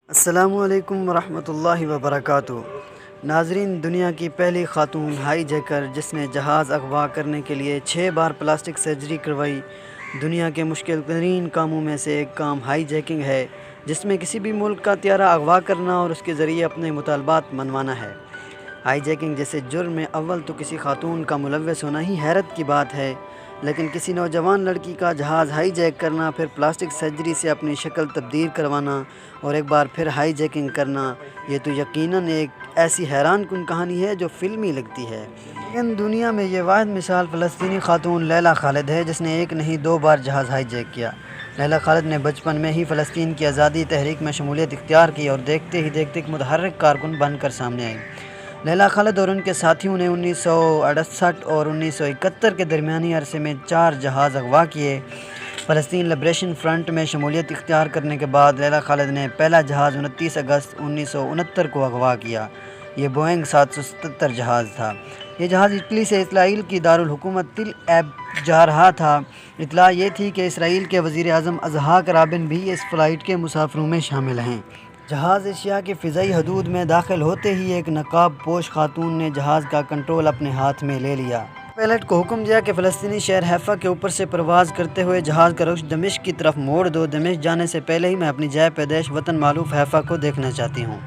السلام علیکم ورحمۃ اللہ وبرکاتہ۔ ناظرین، دنیا کی پہلی خاتون ہائی جیکر جس نے جہاز اغوا کرنے کے لیے 6 بار پلاسٹک سرجری کروائی۔ دنیا کے مشکل ترین کاموں میں سے ایک کام ہائی جیکنگ ہے، جس میں کسی بھی ملک کا طیارہ اغوا کرنا اور اس کے ذریعے اپنے مطالبات منوانا ہے۔ ہائی جیکنگ جیسے جرم میں اول تو کسی خاتون کا ملوث ہونا ہی حیرت کی بات ہے، لیکن کسی نوجوان لڑکی کا جہاز ہائی جیک کرنا، پھر پلاسٹک سرجری سے اپنی شکل تبدیل کروانا اور ایک بار پھر ہائی جیکنگ کرنا، یہ تو یقیناً ایک ایسی حیران کن کہانی ہے جو فلمی لگتی ہے۔ لیکن دنیا میں یہ واحد مثال فلسطینی خاتون لیلا خالد ہے، جس نے ایک نہیں 2 بار جہاز ہائی جیک کیا۔ لیلا خالد نے بچپن میں ہی فلسطین کی آزادی تحریک میں شمولیت اختیار کی اور دیکھتے ہی دیکھتے ایک متحرک کارکن بن کر سامنے آئی۔ لیلا خالد اور ان کے ساتھیوں نے 1968 اور 1971 کے درمیانی عرصے میں 4 جہاز اغوا کیے۔ فلسطین لبریشن فرنٹ میں شمولیت اختیار کرنے کے بعد لیلا خالد نے پہلا جہاز 29 اگست 1969 کو اغوا کیا۔ یہ بوئنگ 777 جہاز تھا۔ یہ جہاز اٹلی سے اسرائیل کی دارالحکومت تل ایب جا رہا تھا۔ اطلاع یہ تھی کہ اسرائیل کے وزیر اعظم اسحاق رابن بھی اس فلائٹ کے مسافروں میں شامل ہیں۔ جہاز ایشیا کی فضائی حدود میں داخل ہوتے ہی ایک نقاب پوش خاتون نے جہاز کا کنٹرول اپنے ہاتھ میں لے لیا۔ پائلٹ کو حکم دیا کہ فلسطینی شہر حیفا کے اوپر سے پرواز کرتے ہوئے جہاز کا رخ دمشق کی طرف موڑ دو۔ دمشق جانے سے پہلے ہی میں اپنی جائے پیدائش وطن مالوف حیفا کو دیکھنا چاہتی ہوں۔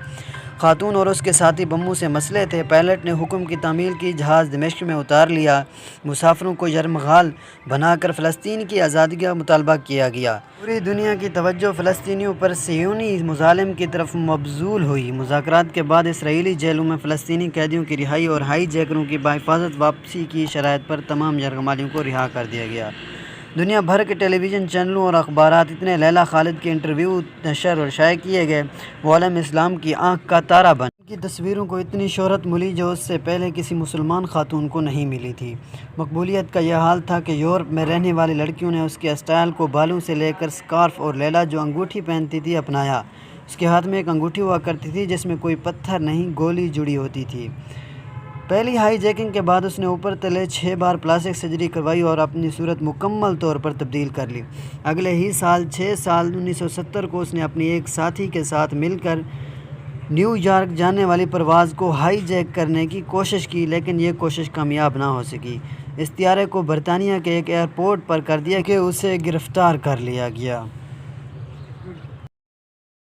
خاتون اور اس کے ساتھی بموں سے مسلح تھے۔ پائلٹ نے حکم کی تعمیل کی، جہاز دمشق میں اتار لیا۔ مسافروں کو یرغمال بنا کر فلسطین کی آزادی کا مطالبہ کیا گیا۔ پوری دنیا کی توجہ فلسطینیوں پر صہیونی مظالم کی طرف مبذول ہوئی۔ مذاکرات کے بعد اسرائیلی جیلوں میں فلسطینی قیدیوں کی رہائی اور ہائی جیکروں کی بحفاظت واپسی کی شرائط پر تمام یرغمالیوں کو رہا کر دیا گیا۔ دنیا بھر کے ٹیلی ویژن چینلوں اور اخبارات اتنے لیلا خالد کے انٹرویو نشر اور شائع کیے گئے، وہ عالم اسلام کی آنکھ کا تارا بن۔ ان کی تصویروں کو اتنی شہرت ملی جو اس سے پہلے کسی مسلمان خاتون کو نہیں ملی تھی۔ مقبولیت کا یہ حال تھا کہ یورپ میں رہنے والی لڑکیوں نے اس کے اسٹائل کو بالوں سے لے کر سکارف اور لیلا جو انگوٹھی پہنتی تھی اپنایا۔ اس کے ہاتھ میں ایک انگوٹھی ہوا کرتی تھی جس میں کوئی پتھر نہیں، گولی جڑی ہوتی تھی۔ پہلی ہائی جیکنگ کے بعد اس نے اوپر تلے 6 بار پلاسٹک سرجری کروائی اور اپنی صورت مکمل طور پر تبدیل کر لی۔ اگلے ہی سال 6 سال 1970 کو اس نے اپنی ایک ساتھی کے ساتھ مل کر نیو یارک جانے والی پرواز کو ہائی جیک کرنے کی کوشش کی، لیکن یہ کوشش کامیاب نہ ہو سکی۔ اس طیارے کو برطانیہ کے ایک ایئرپورٹ پر کر دیا کہ اسے گرفتار کر لیا گیا۔